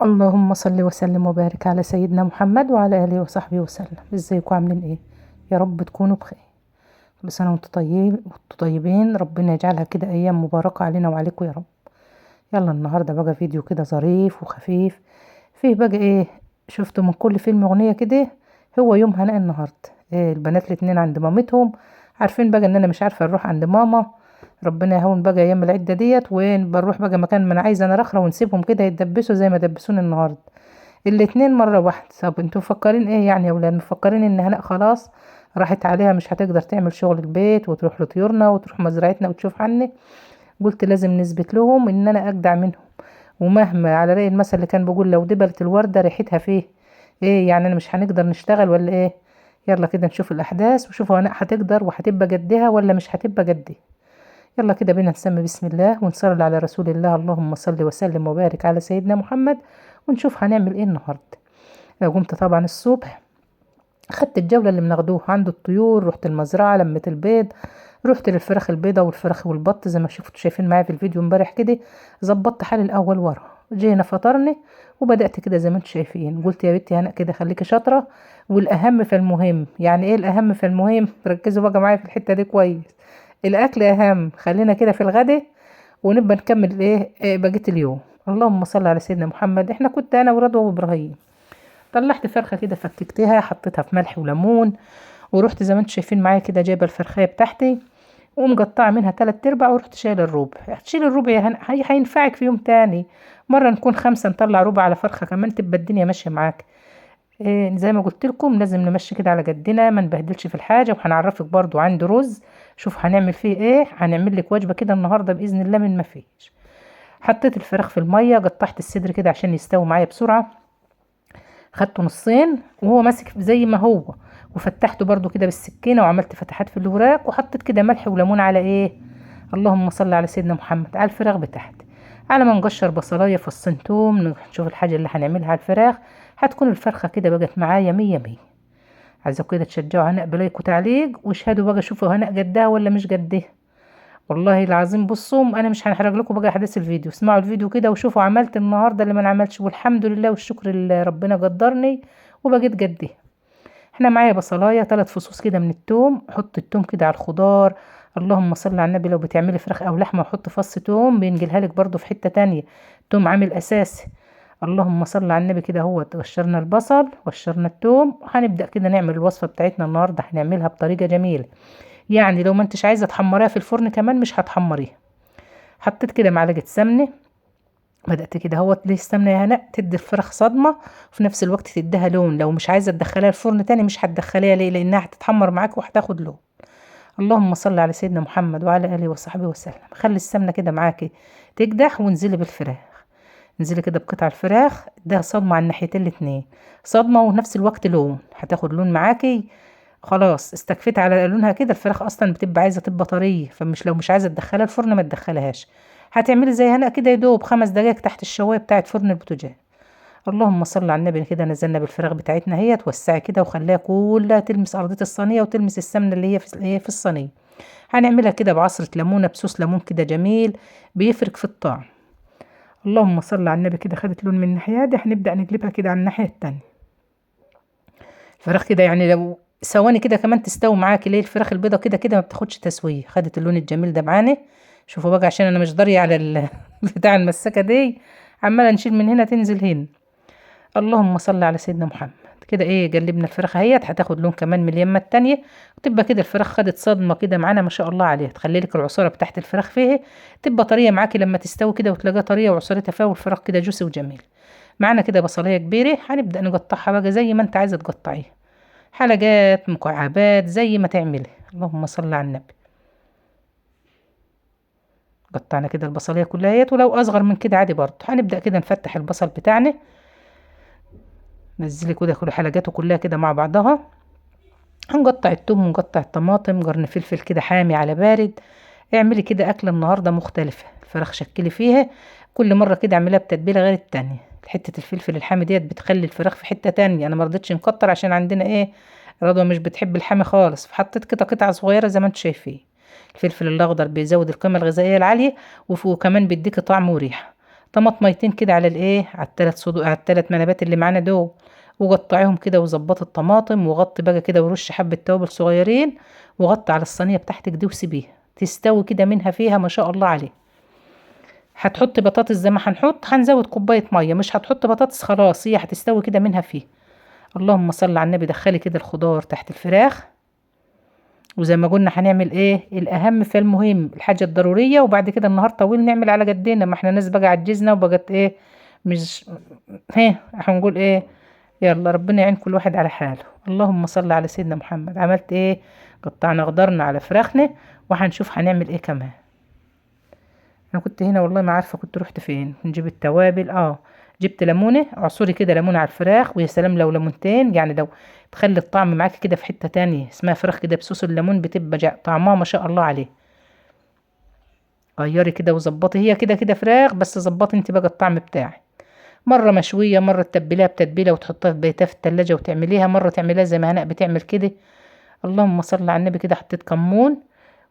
اللهم صل وسلم وبارك على سيدنا محمد وعلى آله وصحبه وسلم. ازيكم عاملين ايه؟ يا رب تكونوا بخير. كل سنة وانتم طيبين. ربنا يجعلها كده ايام مباركة علينا وعليكم يا رب. يلا النهاردة بقى فيديو كده ظريف وخفيف فيه بقى ايه. شفتوا من كل فيلم اغنية كده. هو يوم هناء النهاردة. إيه البنات الاتنين عند مامتهم. عارفين بقى ان انا مش عارفة نروح عند ماما. ربنا يهون بقى ايام العدة ديت وين بنروح بقى مكان ما انا عايزة انا رخرة ونسيبهم كده يتدبسوا زي ما دبسوني النهاردة. الاتنين مرة واحدة. طب انتوا مفكرين ايه يعني يا ولاد؟ مفكرين ان هناء خلاص راحت عليها مش هتقدر تعمل شغل البيت وتروح لطيورنا وتروح مزرعتنا وتشوف عني؟ قلت لازم نثبت لهم ان انا اجدع منهم. ومهما على رأي المثل اللي كان بيقول لو دبلت الوردة ريحتها فيه. ايه يعني انا مش هنقدر نشتغل ولا ايه؟ يلا كده نشوف الاحداث وشوفوا هناء هتقدر وهتبقى جدها ولا مش هتبقى جدها. يلا كده بينا نسمي بسم الله ونصلي على رسول الله. اللهم صل وسلم وبارك على سيدنا محمد. ونشوف هنعمل ايه النهارده. قمت طبعا الصبح خدت الجولة اللي بناخدوها عند الطيور. رحت المزرعة لميت البيض. رحت للفراخ البيضة والفراخ والبط زي ما شفتوا شايفين معايا في الفيديو امبارح كده. ظبطت حالي الاول ورا. جينا فطرني وبدأت كده زي ما انتم شايفين. قلت يا بنتي هنا كده خليكي شاطرة. والاهم فالمهم. يعني ايه الاهم فالمهم؟ ركزوا بقى معايا في الحتة دي كويس. الاكل اهم. خلينا كده في الغدا ونبقى نكمل إيه بقية اليوم. اللهم صل على سيدنا محمد. احنا كنت انا ورضوى وابراهيم. طلعت فرخة كده فككتها حطيتها في ملح وليمون. ورحت زي ما انتم شايفين معايا كده جايبة الفرخية بتاعتي ومقطعة منها 3/4 ورحت شايلة الربع. هتشيل الربع هينفعك في يوم تاني. مرة نكون 5 نطلع ربع على فرخة كمان تبقى الدنيا ماشية معاك. إيه زي ما قلت لكم لازم نمشي كده على جدنا ما نبهدلش في الحاجة. وهنعرفك برضو عندي رز. شوف هنعمل فيه ايه. هنعمل لك وجبة كده النهاردة بإذن الله من ما فيش. حطيت الفراخ في المية قطعت الصدر كده عشان يستوي معايا بسرعة. خدته نصين وهو ماسك زي ما هو. وفتحته برضو كده بالسكينة وعملت فتحات في الوراك وحطيت كده ملح وليمون على ايه. اللهم صل على سيدنا محمد. على الفراخ بتاعتي. على ما نقشر بصلاية فصين توم نشوف الحاجة اللي هنعملها على الفراخ. هتكون الفرخة كده بقت معايا 100 100. عايزة كده تشجعوا هناء بلايك وتعليق واشهدوا بقى شوفوا هناء جدها ولا مش جدها. والله العظيم بصوا انا مش هنحرج لكم بقى احداث الفيديو. اسمعوا الفيديو كده وشوفوا عملت النهارده اللي ما عملتش والحمد لله والشكر لله ربنا قدرني وبقيت جدي. احنا معايا بصلايه 3 فصوص كده من التوم. حط التوم كده على الخضار. اللهم صل على النبي. لو بتعملي فراخ او لحمه وحط فص توم بينجلها لك برضو في حته تانية. توم عامل اساسي. اللهم صل على النبي. كده هو قشرنا البصل وقشرنا التوم وهنبدا كده نعمل الوصفه بتاعتنا النهارده. هنعملها بطريقه جميله. يعني لو ما انتش عايزه تحمريها في الفرن كمان مش هتحمريها. حطيت كده معلقه سمنه. بدات كده اهوت. ليه السمنه يا هناء؟ تدي الفراخ صدمه وفي نفس الوقت تديها لون. لو مش عايزه تدخليها الفرن تاني مش هتدخليها. ليه؟ لانها هتتحمر معاك وهتاخد لون. اللهم صل على سيدنا محمد وعلى اله وصحبه وسلم. خلي السمنه كده معاكي تكدح وانزلي بالفراخ. انزلي كده بقطع الفراخ. اديها صدمه على الناحيتين الاتنين. صدمه وفي نفس الوقت لون. هتاخد لون معاكي. خلاص استكفيت على لونها كده. الفراخ اصلا بتبقى عايزه تبقى طريه فمش لو مش عايزه تدخلها الفرن ما تدخلهاش. هتعملي زي هنا كده يدوب 5 دقايق تحت الشوايه بتاعت فرن البوتاجاز. اللهم صل على النبي. كده نزلنا بالفراخ بتاعتنا هي توسعي كده وخليها كلها تلمس ارضيه الصينيه وتلمس السمنه اللي هي في الصينيه. هنعملها كده بعصره ليمونه بصوص ليمون كده جميل. بيفرق في الطعم. اللهم صل على النبي. كده خدت لون من الناحيه دي هنبدا نقلبها كده على الناحيه التانية. الفراخ كده يعني لو ثواني كده كمان تستوي معاكي. ليه؟ الفراخ البيضة كده كده ما بتاخدش تسوية. خدت اللون الجميل ده معانا. شوفوا بقى عشان انا مش ضارية على بتاع المسكة دي. عمالة نشيل من هنا تنزل هنا. اللهم صل على سيدنا محمد. كده ايه قلبنا الفراخ اهيت هتاخد لون كمان من اليمة التانية. وتبقى كده الفراخ خدت صدمة كده معانا ما شاء الله عليها. تخلي لك العصارة بتاعت الفراخ فيها تبقى طرية معاكي لما تستوي كده وتلاقيها طرية وعصارتها فيها والفراخ كده جوسي وجميل. معانا كده بصلية كبيرة هنبدأ نقطعها بقى زي ما انت عايزة تقطعيها. حلقات مكعبات زي ما تعملي. اللهم صل على النبي. قطعنا كده البصلية كلها ولو اصغر من كده عادي برضه. هنبدأ كده نفتح البصل بتاعنا. نزلي كده كل حلقاته كلها كده مع بعضها. هنقطع التوم ونقطع الطماطم قرن فلفل كده حامي على بارد. اعملي كده أكلة النهاردة مختلفة. الفراخ شكلي فيها. كل مرة كده اعملها بتتبيلة غير التانية. حتة الفلفل الحامي ديت بتخلي الفراخ في حتة تانية. انا مرضتش نكتر عشان عندنا ايه رضوى مش بتحب الحامي خالص. فحطيت كده قطعة صغيرة زي ما انتوا شايفين. الفلفل الاخضر بيزود القيمة الغذائية العالية وكمان بيديك طعم وريحة. طماطميتين كده على الايه، على الثلاث صدور، على الثلاث منابات اللي معانا دول، وقطعيهم كده وظبطي الطماطم، وغطي بقى كده ورش حبة توابل صغيرين، وغطي على الصينية بتاعتك دي وسيبيها تستوي كده منها فيها ما شاء الله عليه. هتحطي بطاطس زي ما هنحط، هنزود كوباية مية، مش هتحطي بطاطس خلاص هي هتستوي كده منها فيه. اللهم صل على النبي. دخلي كده الخضار تحت الفراخ، وزي ما قلنا هنعمل ايه الاهم في المهم الحاجة الضرورية، وبعد كده النهار طويل نعمل على قدنا، ما احنا ناس بقى عجزنا وبقت ايه مش هنقول ايه. يلا ربنا يعين كل واحد على حاله. اللهم صل على سيدنا محمد. عملت ايه؟ قطعنا خضارنا على فراخنا، وهنشوف هنعمل ايه كمان. انا كنت هنا والله ما عارفه كنت رحت فين نجيب التوابل. جبت ليمونه، اعصري كده ليمونه على الفراخ، ويا سلام لو ليمونتين، يعني لو تخلي الطعم معاكي كده في حته تانية. اسمها فراخ كده بصوص الليمون، بتبقى طعمها ما شاء الله عليه. غيري كده وظبطي، هي كده كده فراخ بس ظبطي انت بقى الطعم بتاعي. مره مشويه، مره تتبليها بتتبيله وتحطها في بيتها في التلاجة وتعمليها، مره تعمليها زي ما هناء بتعمل كده. اللهم صل على النبي. كده حطيت كمون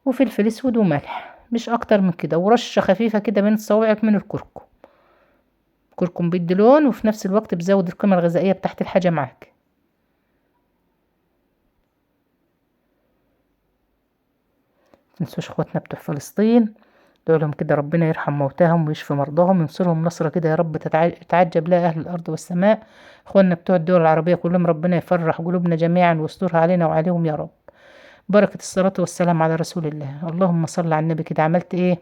وفلفل اسود وملح، مش اكتر من كده، ورشه خفيفه كده بين صوابعك من الكركم. كركم بيدي لون، وفي نفس الوقت بزود القيمه الغذائيه بتاعت الحاجه معاك. متنسوش اخواتنا بتوع فلسطين، دعولهم كده ربنا يرحم موتاهم ويشفي مرضاهم وينصرهم نصرة كده يا رب تتعجب لها أهل الأرض والسماء. اخواننا بتوع الدول العربية كلهم ربنا يفرح قلوبنا جميعا ويسترها علينا وعليهم يا رب. بركة الصلاة والسلام على رسول الله. اللهم صل على النبي. كده عملت ايه؟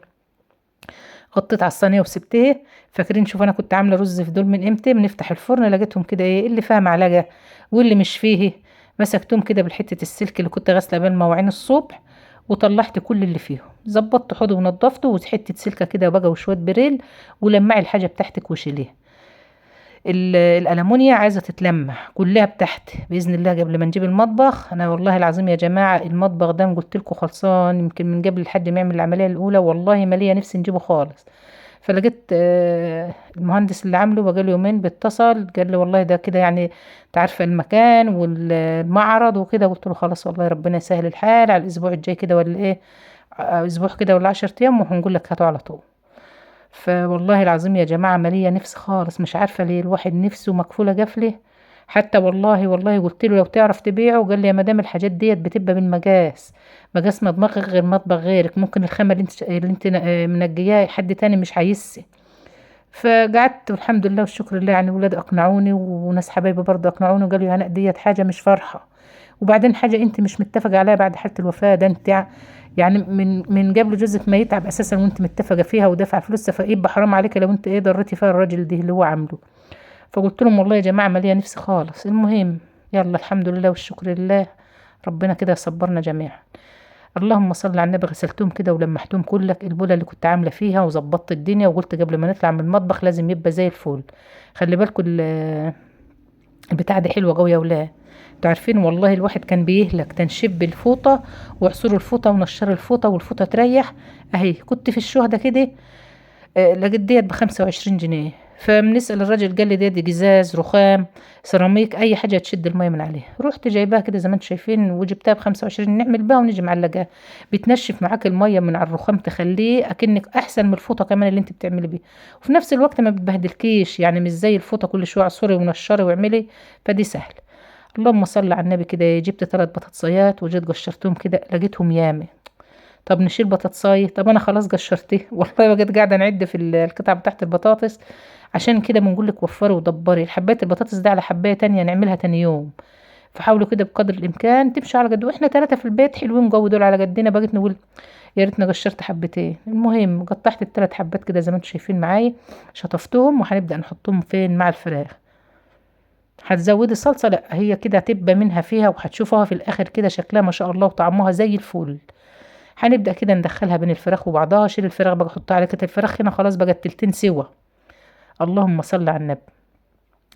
غطيت على الصينية وسبتها. فاكرين؟ شوف انا كنت عاملة رز في دول من امتى، بنفتح الفرن لقيتهم كده ايه، اللي فيها معلقة واللي مش فيه. مسكتهم كده بالحتة السلك اللي كنت غاسلة بالمواعين الصبح، وطلعت كل اللي فيهم، ظبطت حوضه ونضفته، وحته سلكه كده بقى وشويه بريل، ولمعي الحاجه بتاعتك وشيليها. الألمونيا عايزة تتلمع كلها بتاعت بإذن الله قبل ما نجيب المطبخ. أنا والله العظيم يا جماعة المطبخ ده قلت لكم خلصان يمكن من قبل الحد ما يعمل العملية الأولى، والله ما ليا نفسي نجيبه خالص. فلقيت المهندس اللي عامله بقاله يومين بيتصل، قال لي والله ده كده يعني تعرف المكان والمعرض وكده. قلت له خلاص والله ربنا يسهل الحال، على الأسبوع الجاي كده ولا إيه، أسبوع كده ولا 10 أيام وهنقول لك هاته على طول. فوالله العظيم يا جماعة مالية نفس خالص، مش عارفة ليه الواحد نفسه مكفولة قفله. حتى والله قلت له لو تعرف تبيعه، قال لي يا مدام الحاجات ديت بتبقى بالمقاس، مقاس مطبخك غير مطبخ غيرك، ممكن الخامة اللي انت منجياه حد تاني مش هيسي. فقعدت والحمد لله والشكر لله، يعني ولاد اقنعوني وناس حبايبي برضه اقنعوني، وقالوا يا هناء ديت حاجة مش فرحة، وبعدين حاجة انت مش متفقة عليها بعد حالة الوفاة، ده انت يعني من قبل جوزك ما يتعب اساسا وانت متفقة فيها ودافعة فلوسها، فيبقى حرام عليك لو انت ايه ضريتي فيها الراجل ده اللي هو عامله. فقلت لهم والله يا جماعة مالية نفسي خالص. المهم يلا الحمد لله والشكر لله، ربنا كده يصبرنا جميعا. اللهم صل على النبي. غسلتهم كده ولمحتهم كلك البوله اللي كنت عامله فيها، وظبطت الدنيا، وقلت قبل ما نطلع من المطبخ لازم يبقى زي الفل. خلي بالكم البتاع ده حلوه قوي يا ولاد. انتوا عارفين والله الواحد كان بيهلك تنشب الفوطه وعصور الفوطه ونشر الفوطه والفوطه تريح. اهي كنت في الشهده كده لقيت ديت ب25 جنيه. فبنسأل الراجل قال لي ديت جزاز رخام سيراميك اي حاجه تشد الميه من عليها. رحت جايباها كده زي ما انتم شايفين وجبتها ب25، نعمل بها ونيجي معلقاها. بتنشف معاك الميه من على الرخام، تخليه اكنك احسن من الفوطه كمان اللي انت بتعملي بيها، وفي نفس الوقت ما بتبهدلكيش، يعني مش زي الفوطه كل شويه عصري ونشري واعملي. فدي سهل. اللهم صل على النبي. كده جبت 3 بطاطسيات وجيت قشرتهم كده لقيتهم يامي. طب نشيل بطاطساية، طب انا خلاص قشرتيه والله بقيت قاعده نعد في القطع بتاعت البطاطس. عشان كده بنقول لك وفري ودبري الحبات البطاطس ده على حبايه تانية نعملها تاني يوم. فحاولوا كده بقدر الامكان تمشي على قد، واحنا 3 في البيت حلوين جو دول على قدنا، بقيت نقول يا ريتني قشرت حبتين. المهم قطعت ال3 حبات كده زي ما انتم شايفين معايا، شطفتهم وهنبدا نحطهم فين مع الفراخ. هتزودي صلصه؟ لا، هي كده هتبقى منها فيها، وهتشوفوها في الاخر كده شكلها ما شاء الله وطعمها زي الفل. هنبدأ كده ندخلها بين الفراخ وبعضها. شيل الفراخ بقى حطها على كده، الفراخ هنا خلاص بقت تلتين سوا. اللهم صل على النبي.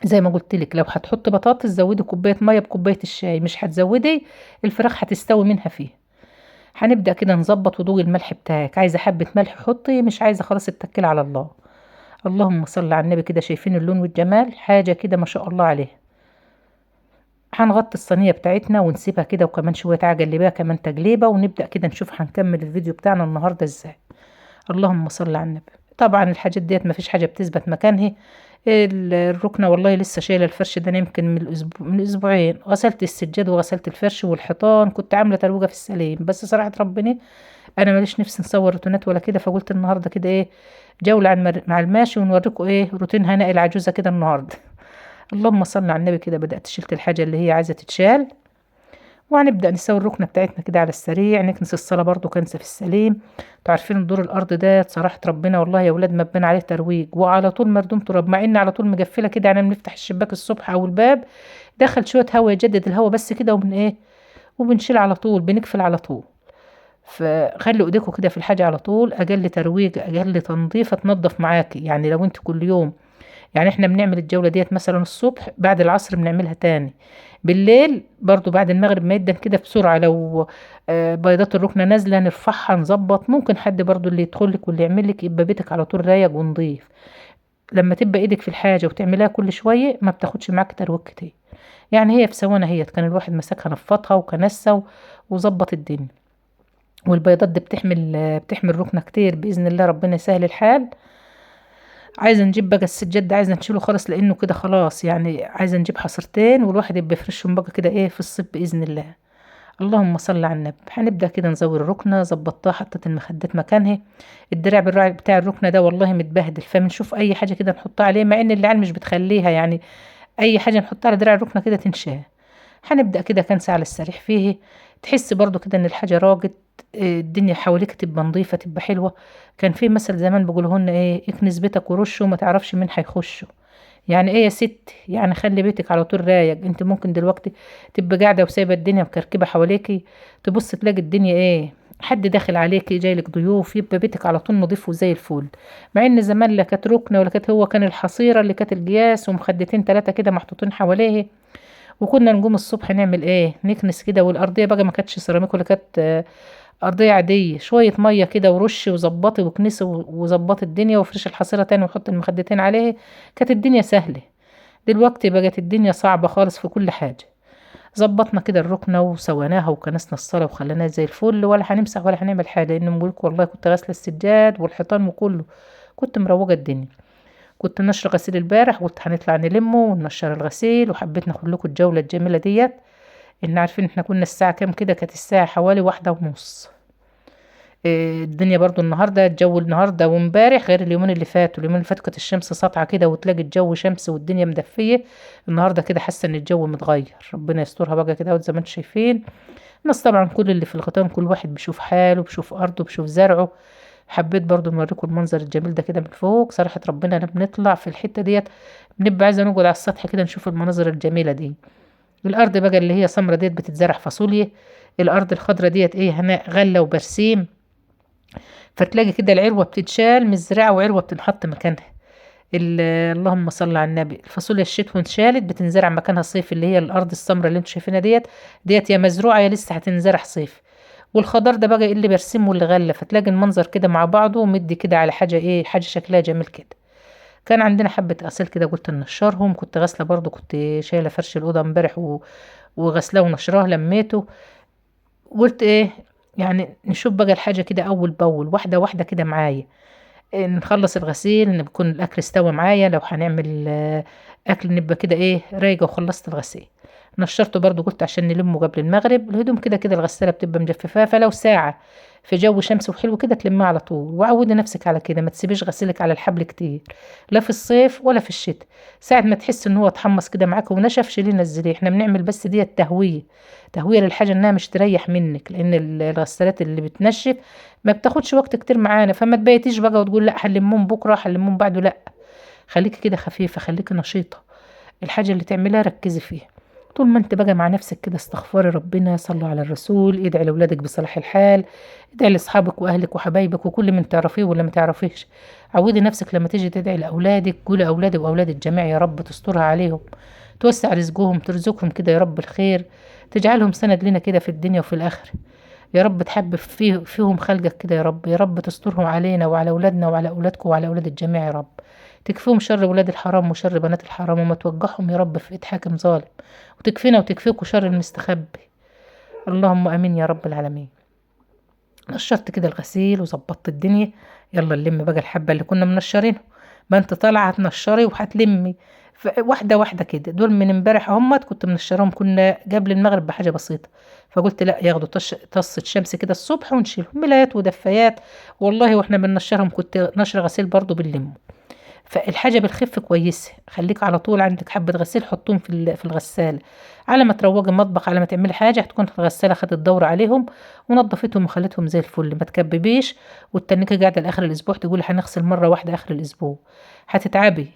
زي ما قلت لك لو هتحط بطاطس زودي كوبايه ميه بكوبايه الشاي، مش هتزودي الفراخ هتستوي منها فيه. هنبدأ كده نظبط وضوء الملح بتاعك، عايزه حبه ملح حطي، مش عايزه خلاص اتكلي على الله. اللهم صل على النبي. كده شايفين اللون والجمال، حاجه كده ما شاء الله عليه. هنغطي الصينيه بتاعتنا ونسيبها كده، وكمان شويه عجل بيها كمان تجليبه، ونبدأ كده نشوف هنكمل الفيديو بتاعنا النهارده ازاي. اللهم صل على النبي. طبعا الحاجات ديت مفيش حاجة بتثبت مكانها. الركنة والله لسه شايلة الفرش ده، أنا يمكن من أسبوعين غسلت السجاد وغسلت الفرش والحيطان، كنت عاملة ترويجة في السليم، بس صراحة ربنا أنا ماليش نفسي نصور روتينات ولا كده، فقلت النهاردة كده إيه جولة مع الماشي ونوريكم إيه روتين هناء العجوزة كده النهاردة. اللهم صل على النبي. كده بدأت شلت الحاجة اللي هي عايزة تتشال، وهنبدأ نسوي الركنة بتاعتنا كده على السريع، نكنس الصلاة برضو كنسة في السليم. انتوا عارفين دور الأرض ده صراحة ربنا والله يا ولاد مبين عليه ترويج، وعلى طول مردوم تراب، مع إن على طول مقفلة كده، يعني بنفتح الشباك الصبح أو الباب دخل شوية هوا يجدد الهوا بس كده، وبن إيه وبنشيل على طول، بنقفل على طول. فخلوا ايديكم كده في الحاجة على طول، أقل ترويج أقل تنظيفة تنظف معاكي. يعني لو انت كل يوم، يعني احنا بنعمل الجولة ديت مثلا الصبح، بعد العصر بنعملها تاني، بالليل برضو بعد المغرب ما يدن كده بسرعة، لو بيضات الركنة نازلة نرفعها نظبط. ممكن حد برضو اللي يدخل لك واللي يعمل لك يبقى بيتك على طول رايق ونضيف. لما تبقى ايدك في الحاجة وتعملها كل شوية ما بتاخدش معاك ترويج كتير. يعني هي في ثواني هي كان الواحد مسكها نفضها وكنسها وظبط الدنيا. والبيضات دي بتحمل ركنة كتير بإذن الله، ربنا يسهل الحال. عايزة نجيب بقى السجاد ده، عايزة نشيله خالص لأنه كده خلاص، يعني عايزة نجيب حصرتين والواحد يبقى يفرشهم بقى كده ايه في الصيف بإذن الله. اللهم صل على النبي. هنبدأ كده نزور الركنة، ظبطتها حطيت المخدات مكانها. الدراع بتاع الركنة ده والله متبهدل، فبنشوف أي حاجة كده نحطها عليه، مع إن العيال مش بتخليها يعني، أي حاجة نحطها على دراع الركنة كده تنشاه. هنبدأ كده كنسة على السريح فيه، تحس برضو كده ان الحاجة راجت. الدنيا حواليك تبقى نظيفة تبقى حلوة. كان في مثل زمان بيقولهن ايه، اكنس بيتك ورشه وما تعرفش مين هيخشه. يعني ايه يا ست، يعني خلي بيتك على طول رايق. انت ممكن دلوقتي تبقى قاعدة وسايبة الدنيا مكركبة حواليكي، تبص تلاقي الدنيا ايه، حد داخل عليكي جايلك ضيوف، يبقى بيتك على طول نظيف وزي الفل. مع ان زمان لا كانت ركنة ولا كانت، هو كان الحصيرة اللي كانت القياس ومخدتين ثلاثة كده محطوطين حواليه. وكنا نقوم الصبح نعمل ايه، نكنس كده، والارضيه بقى ما كانتش سيراميك ولا كانت ارضيه عاديه، شويه ميه كده ورش وظبطي وكنسي وظبطي الدنيا وفرش الحصيره تاني وحط المخدتين عليه. كانت الدنيا سهله. دلوقتي بقت الدنيا صعبه خالص في كل حاجه. ظبطنا كده الركنه وسويناها وكنسنا الصلاه وخليناها زي الفل، ولا هنمسح ولا هنعمل حاجه، لان بقولك والله كنت غاسله السجاد والحيطان وكله، كنت مروجه الدنيا. كنت نشر غسيل البارح وقلت هنطلع نلمه وننشر الغسيل، وحبيت ناخد لكم الجولة الجميلة ديت. ان عارفين احنا كنا الساعة كام كده، كانت الساعة حوالي 1:30. الدنيا برضو النهاردة الجو النهاردة وامبارح غير اليومين اللي فاتوا. اليومين اللي فاتوا كانت الشمس ساطعة كده وتلاقي الجو شمس والدنيا مدفية. النهاردة كده حاسة ان الجو متغير، ربنا يسترها بقى كده زي ما انتم شايفين. الناس طبعا كل اللي في الغيطان كل واحد بيشوف حاله، بيشوف ارضه، بيشوف زرعه. حبيت برضو نوريكم المنظر الجميل ده كده من فوق. صراحة ربنا لما بنطلع في الحتة ديت بنبقى عايزة نقعد على السطح كده نشوف المناظر الجميلة دي. الأرض بقى اللي هي سمرة ديت بتتزرع فاصوليا. الأرض الخضرة ديت ايه هناء غلة وبرسيم. فتلاقي كده العروة بتتشال من الزراعة وعروة بتنحط مكانها. اللهم صل على النبي. الفاصوليا الشتوي اتشالت بتنزرع مكانها صيف، اللي هي الأرض السمرة اللي انتوا شايفينها ديت يا مزروعة يا لسه هتنزرع صيف. والخضار ده بقى اللي برسمه اللي غلة، فتلاقي المنظر كده مع بعضه ومدي كده على حاجة ايه، حاجة شكلها جميل كده. كان عندنا حبة غسيل كده قلت ننشرهم، كنت غاسلة برضو، كنت شايلة فرش الأوضة امبارح وغسلاه ونشراه لميته. قلت ايه، يعني نشوف بقى الحاجة كده أول بأول واحدة واحدة كده معايا. نخلص الغسيل نكون الأكل استوى معايا، لو هنعمل أكل نبقى كده ايه رايقة وخلصت الغسيل. نشرته برضو قلت عشان نلمه قبل المغرب. الهدوم كده كده الغسالة بتبقى مجففاها، فلو ساعة في جو شمس وحلو كده تلمها على طول. وعودي نفسك على كده، ما تسيبيش غسيلك على الحبل كتير، لا في الصيف ولا في الشتاء. ساعة ما تحس ان هو اتحمص كده معاك ونشف شيليه نزليه. احنا بنعمل بس دي تهوية، تهوية للحاجة انها مش تريح منك، لان الغسالات اللي بتنشف ما بتاخدش وقت كتير معانا. فما تبيتيش بقى وتقول لا هلمهم بكرة هلمهم بعده، لا، خليكي كده خفيفة، خليكي نشيطة. الحاجة اللي تعملها ركزي فيها. طول ما انت بقى مع نفسك كده استغفري ربنا، صلوا على الرسول، ادعي لاولادك بصلاح الحال، ادعي لاصحابك واهلك وحبايبك وكل من تعرفيه ولا ما تعرفيش. عودي نفسك لما تيجي تدعي لاولادك قولي اولادي واولاد الجميع يا رب تسترها عليهم، توسع رزقهم، ترزقهم كده يا رب الخير، تجعلهم سند لنا كده في الدنيا وفي الاخره. يا رب تحبب فيهم خلقك كده يا رب، يا رب تسترهم علينا وعلى اولادنا وعلى اولادكم وعلى اولاد الجميع يا رب. تكفيهم شر ولاد الحرام وشر بنات الحرام، وما توجعهم يا رب في ايد حاكم ظالم، وتكفينا وتكفيكوا شر المستخبي. اللهم امين يا رب العالمين. نشرت كده الغسيل وظبطت الدنيا. يلا نلم بقى الحبة اللي كنا منشرينهم. ما انت طالعة هتنشري وهتلمي واحدة واحدة كده. دول من امبارح همت كنت منشرهم، كنا قبل المغرب بحاجة بسيطة، فقلت لا ياخدوا طصة شمس كده الصبح ونشيلهم، ملايات ودفايات. والله واحنا بننشرهم كنت نشر غسيل برضو بنلمه. فالحاجة بالخف كويسة، خليك على طول عندك حبة غسيل حطهم في الغسالة. على ما تروجي المطبخ، على ما تعملي حاجة هتكون الغسالة خدت دورة عليهم ونظفتهم وخلتهم زي الفل. ما تكببيش والتنكة قاعدة لآخر الأسبوع تقولي هنغسل مرة واحدة آخر الأسبوع، هتتعبي.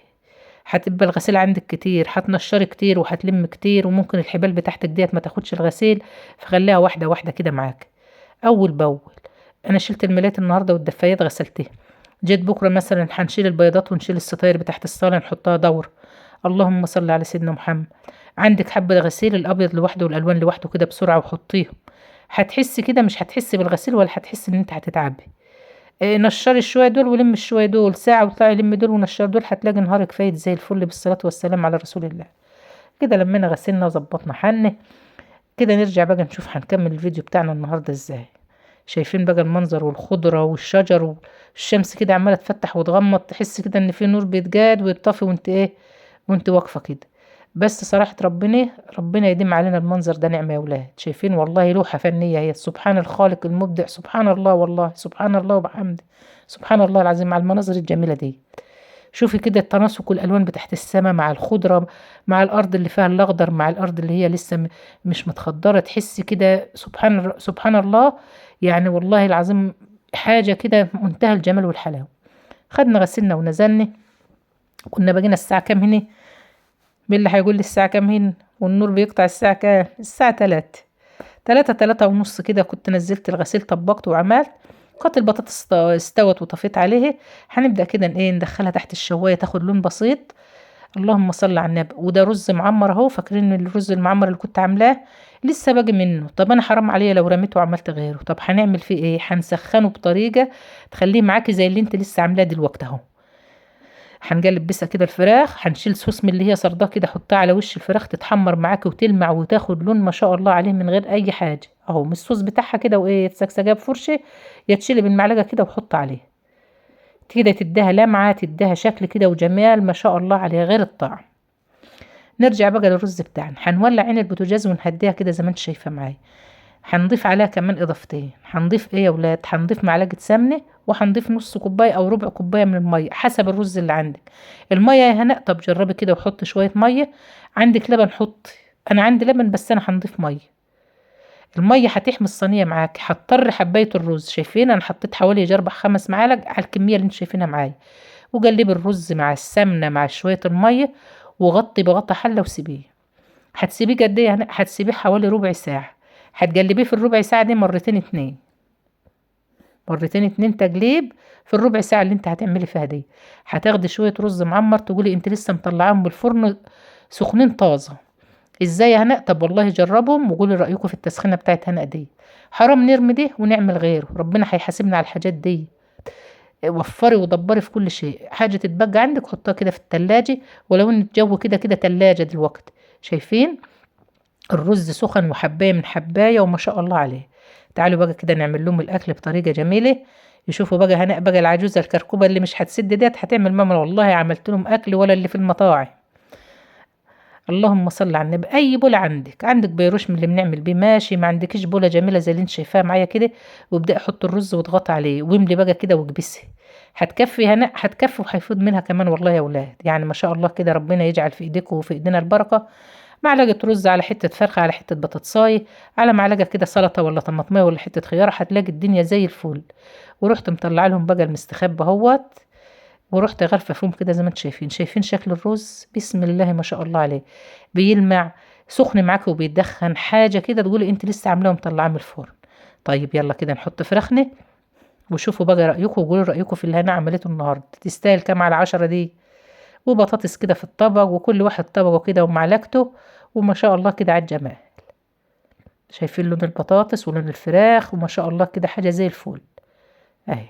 هتبقى الغسيل عندك كتير، هتنشري كتير وهتلم كتير، وممكن الحبال بتاعتك ديت ما تاخدش الغسيل. فخليها واحدة واحدة كده معاك أول بأول. أنا شلت الملايات النهاردة والدفايات غسلتها. جيت بكرة مثلا هنشيل البيضات ونشيل الستاير بتاعت الصالة نحطها دور. اللهم صل على سيدنا محمد. عندك حبة غسيل الأبيض لوحده والألوان لوحده كده بسرعة وحطيهم. هتحسي كده، مش هتحسي بالغسيل ولا هتحسي إن أنت هتتعبي. نشري الشوية دول ولم الشوية دول ساعة، وطلعي لم دول ونشري دول، هتلاقي نهارك فايت زي الفل بالصلاة والسلام على رسول الله. كده لمينا غسلنا وظبطنا حالنا. كده نرجع بقى نشوف هنكمل الفيديو بتاعنا النهاردة ازاي. شايفين بقى المنظر والخضرة والشجر والشمس كده عمالة تفتح وتغمض، تحس كده ان في نور بيتجاد ويطفي وانت ايه، وانت واقفة كده. بس صراحة ربنا يديم علينا المنظر ده نعمة يا ولاد. شايفين والله لوحة فنية هي، سبحان الخالق المبدع، سبحان الله والله، سبحان الله وبحمده، سبحان الله العظيم على المناظر الجميلة دي. شوفي كده التناسق والالوان بتاعت السماء مع الخضره، مع الارض اللي فيها الاخضر، مع الارض اللي هي لسه مش متخضره، تحسي كده سبحان الله. يعني والله العظيم حاجه كده منتهى الجمال والحلاوه. خدنا غسلنا ونزلنا. كنا بقينا الساعه كام هنا؟ مين اللي هيقول لي الساعه كام هنا؟ والنور بيقطع الساعه كام؟ الساعه 3. 3 ونص كده كنت نزلت الغسيل طبقت وعملت. قطع البطاطس استوت وطفيت عليه. هنبدأ كده ايه ندخلها تحت الشواية تاخد لون بسيط. اللهم صل على النبي. وده رز معمر اهو، فاكرين الرز المعمر اللي كنت عاملاه لسه باقي منه. طب انا حرام عليا لو رميته وعملت غيره. طب هنعمل فيه ايه؟ هنسخنه بطريقة تخليه معاكي زي اللي انت لسه عاملاه دلوقتي اهو. هنقلب بس كده الفراخ، هنشيل صوص من اللي هي صرداه كده حطها على وش الفراخ تتحمر معاكي وتلمع وتاخد لون ما شاء الله عليه من غير اي حاجه اهو. من الصوص بتاعها كده وايه تسكسجها بفرشه، يا تشيلي بالمعلقه كده وحط عليه كده، تديها لمعه تديها شكل كده وجمال ما شاء الله عليه غير الطعم. نرجع بقى للرز بتاعنا. هنولع عين البوتاجاز ونهديها كده زي ما انت شايفه معايا. هنضيف عليها كمان اضافتين. هنضيف ايه يا ولاد؟ هنضيف معلقه سمنه، وهنضيف نص كوبايه او ربع كوبايه من الميه حسب الرز اللي عندك. الميه يا هناء طب جربي كده وحطي شويه ميه. عندك لبن حطي. انا عندي لبن بس انا هنضيف ميه. الميه هتحمي الصينيه معاك. هتطر حبايه الرز. شايفين انا حطيت حوالي 4 5 معالق على الكميه اللي انت شايفينها معايا. وقلبي الرز مع السمنه مع شويه الميه، وغطي بغطا حله وسيبيه. هتسيبيه قد ايه؟ هتسيبيه حوالي ربع ساعه. هتقلبيه في الربع ساعه دي مرتين اتنين، مرتين اتنين تقليب في الربع ساعة اللي انت هتعملي فيها دي. هتاخدي شوية رز معمر تقولي انت لسه مطلعاهم بالفرن سخنين طازة. ازاي يا هناء؟ طب والله جربهم وقولي رأيكم في التسخينة بتاعت هناء دي. حرام نرمي دي ونعمل غيره، ربنا هيحاسبنا على الحاجات دي. وفري ودبري في كل شيء. حاجة تتبقى عندك حطها كده في التلاجة، ولو ان الجو كده كده تلاجة دلوقتي. شايفين الرز سخن وحباية من حباية وما شاء الله عليه. تعالوا بقى كده نعمل لهم الاكل بطريقه جميله. يشوفوا بقى هناء بقى العجوزه الكركوبه اللي مش هتسد ديت هتعمل ماما والله عملت لهم اكل ولا اللي في المطاعم. اللهم صل على النبي. اي بوله عندك بيروش من اللي بنعمل بيه ماشي، ما عندكش بوله جميله زي اللي انت شايفاها معايا كده، وابدأ حط الرز واضغط عليه واملي بقى كده واكبسي. هتكفي هناء، هتكفي وهيفوض منها كمان والله يا ولاد. يعني ما شاء الله كده ربنا يجعل في ايديكم وفي ايدينا البركه. معلقة رز على حتة فرخة على حتة بطاطساية على معلقة كده سلطة ولا طماطمية ولا حتة خيارة، هتلاقي الدنيا زي الفل. ورحت مطلع لهم بقى المستخبى اهوت، ورحت غرفة فيهم كده زي ما انتم شايفين شكل الرز بسم الله ما شاء الله عليه. بيلمع سخن معاك وبيدخن حاجة كده تقولي انت لسه عاملاه ومطلعاه من الفرن. طيب يلا كده نحط فراخنا وشوفوا بقى رأيكم وقولوا رأيكم في اللي انا عملته النهاردة. تستاهل كام على 10 دي؟ وبطاطس كده في الطبق وكل واحد طبقه كده ومعلقته، وما شاء الله كده على الجمال. شايفين لون البطاطس ولون الفراخ وما شاء الله كده حاجة زي الفل اهي.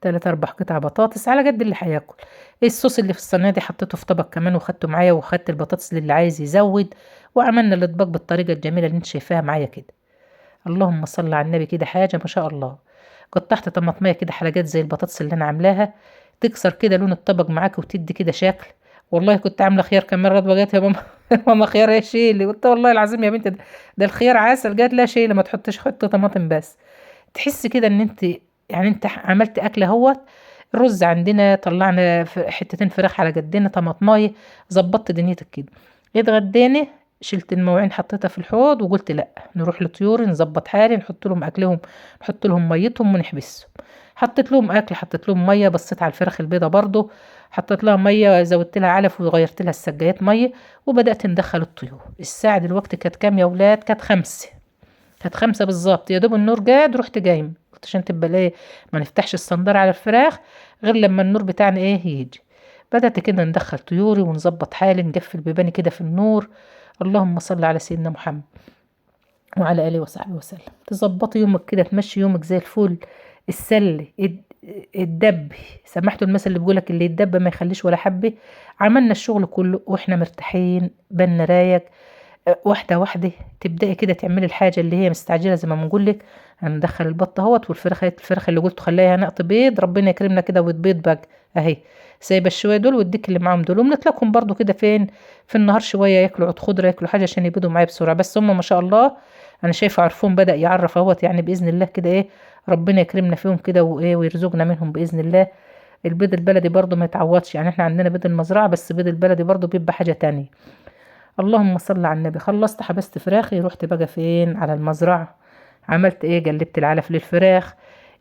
3 4 قطع بطاطس على قد اللي هياكل. الصوص اللي في الصينية دي حطيته في طبق كمان وخدته معايا، وخدت البطاطس للي عايز يزود. وعملنا الاطباق بالطريقة الجميلة اللي انت شايفاها معايا كده. اللهم صل على النبي كده حاجة ما شاء الله. قطعت طماطميه كده حلقات زي البطاطس اللي انا عاملاها، تكسر كده لون الطبق معاك وتدي كده شكل. والله كنت عامله خيار كمان رضوى، جت يا ماما ماما خيار ايه شيلي، قلت والله العظيم يا بنت ده الخيار عسل، جت لا شيلي ما تحطش، حط طماطم بس. تحس كده ان انت يعني انت عملت اكله اهوت. الرز عندنا طلعنا حتتين فراخ على قدنا طماطمايه، ظبطت دنيتك كده. اتغدينا، شلت المواعين حطيتها في الحوض وقلت لا نروح لطيور نظبط حالي، نحط لهم اكلهم، نحط لهم ميتهم ونحبسهم. حطيت لهم اكل، حطيت لهم ميه، بصيت على الفراخ البيضه برضو، حطيت لها ميه، زودت لها علف وغيرت لها السجايات ميه، وبدات ندخل الطيور. الساعه دلوقتي كانت كام يا ولاد؟ كانت 5. كانت 5 بالظبط، يا دوب النور جاد رحت جايم، قلت عشان تبقى ايه، ما نفتحش الصندارة على الفراخ غير لما النور بتاعنا ايه يجي. بدأت كده ندخل طيوري ونظبط حالي، نقفل بيباني كده في النور. اللهم صل على سيدنا محمد وعلى آله وصحبه وسلم. تظبطي يومك كده، تمشي يومك زي الفل. السل الدب، سمحتوا المثل اللي بيقولك اللي يتدب ما يخليش ولا حبة. عملنا الشغل كله واحنا مرتاحين، بالنا رايق. واحدة واحدة تبدأي كده تعملي الحاجة اللي هي مستعجلة زي ما بنقولك. هندخل البط اهوت، والفراخ اللي قلت خليها نقط بيض، ربنا يكرمنا كده وتبيض بقى اهي. سايبه الشويه دول والديك اللي معاهم دول، وبنطلقهم برضو كده فين، في النهار شويه ياكلوا عود خضره، ياكلوا حاجه عشان يبيضوا معايا بسرعه. بس هم ما شاء الله انا شايفه عرفهم بدأ يعرف اهوت، يعني باذن الله كده ايه، ربنا يكرمنا فيهم كده وايه ويرزقنا منهم باذن الله. البيض البلدي برضو ما يتعوضش، يعني احنا عندنا بيض المزرعه، بس بيض البلدي برضو بيبقى حاجه تانية. اللهم صل على النبي. خلصت حبست فراخي، رحت بقى فين، على المزرعة. عملت ايه، قلبت العلف للفراخ.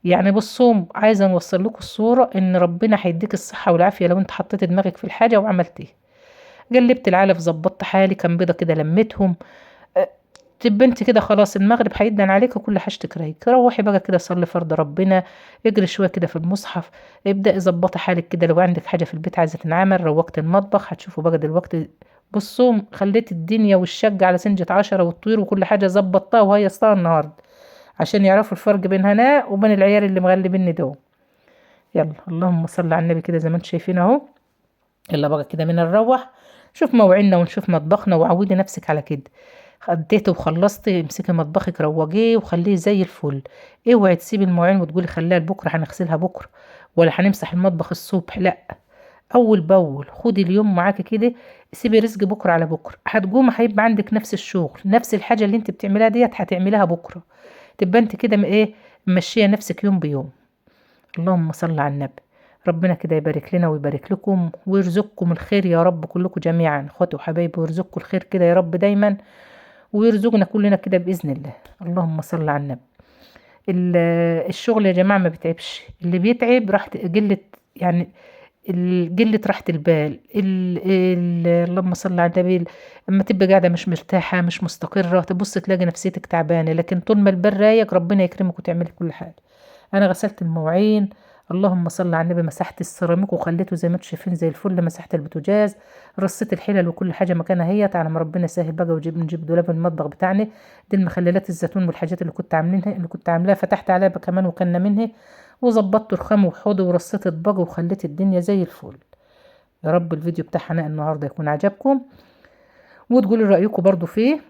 يعني بصوا عايزة نوصل لكم الصورة ان ربنا هيديك الصحة والعافية لو انت حطيت دماغك في الحاجة وعملت ايه. قلبت العلف، ظبطت حالي، كان بيضة كده لميتهم. أه، تبقى انت كده خلاص المغرب هيدن عليك وكل حاجتك رايك، روحي بقى كده صلي فرض ربنا، اجري شويه كده في المصحف، ابدأي ظبطي حالك كده. لو عندك حاجه في البيت عايزه تنعمل، روقت المطبخ، هتشوفوا بقى دلوقتي. بصوا خليت الدنيا والشقة على سنجة 10، والطيور وكل حاجة ظبطتها وهيصتها النهاردة، عشان يعرفوا الفرق بين هناء وبين العيال اللي مغلبيني دول. يلا اللهم صل على النبي كده زي ما انتم شايفين اهو. يلا بقى كده من نروح، شوف موعدنا ونشوف مطبخنا، وعودي نفسك على كده. اديته وخلصتي، امسكي مطبخك روجيه وخليه زي الفل. اوعي تسيبي المواعين وتقولي خليها لبكره هنغسلها بكره، ولا هنمسح المطبخ الصبح، لا. اول باول خدي اليوم معاكي كده، سيبي رزق بكره على بكره، هتقوم هيبقى عندك نفس الشغل، نفس الحاجه اللي انت بتعمليها ديت هتعمليها بكره. تبقى انت كده ايه، ماشيه نفسك يوم بيوم. اللهم صل على النبي. ربنا كده يبارك لنا ويبارك لكم ويرزقكم الخير يا رب كلكم جميعا اخواتي وحبايبي، ويرزقكم الخير كده يا رب دايما، ويرزقنا كلنا كده باذن الله. اللهم صل على النبي. ال- الشغل يا جماعه ما بيتعبش، اللي بيتعب راح قله، يعني قلة راحة البال. اللهم صل على النبي. اما تبقى قاعدة مش مرتاحة مش مستقرة، تبص تلاقي نفسيتك تعبانة، لكن طول ما البال رايق ربنا يكرمك وتعملي كل حاجة. انا غسلت المواعين، اللهم صل على النبي، مسحت السيراميك وخليته زي ما انتم شايفين زي الفل، مسحت البوتاجاز، رصيت الحلل وكل حاجه مكانها هي، على ما ربنا يسهل بقى نجيب دولاب المطبخ بتاعنا. دي المخللات الزيتون والحاجات اللي كنت عاملاها فتحت عليها بقى كمان وكلنا منها، وظبطت رخام وحوض ورصيت اطباق وخليت الدنيا زي الفل. يا رب الفيديو بتاع حناء النهارده يكون عجبكم، وتقولوا رايكم برضو فيه،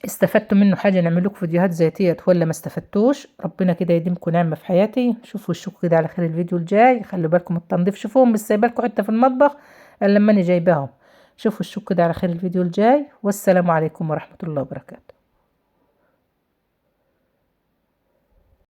استفدتوا منه حاجة، نعمل لكم فيديوهات ذاتية ولا ما استفدتوش. ربنا كده يديمكم نعمة في حياتي. شوفوا وشكم كده على خير الفيديو الجاي، خلوا بالكم من التنظيف، شوفوهم مش سايبالكم حتى في المطبخ الا لما انا جايباهم. شوفوا وشكم كده على خير الفيديو الجاي، والسلام عليكم ورحمة الله وبركاته.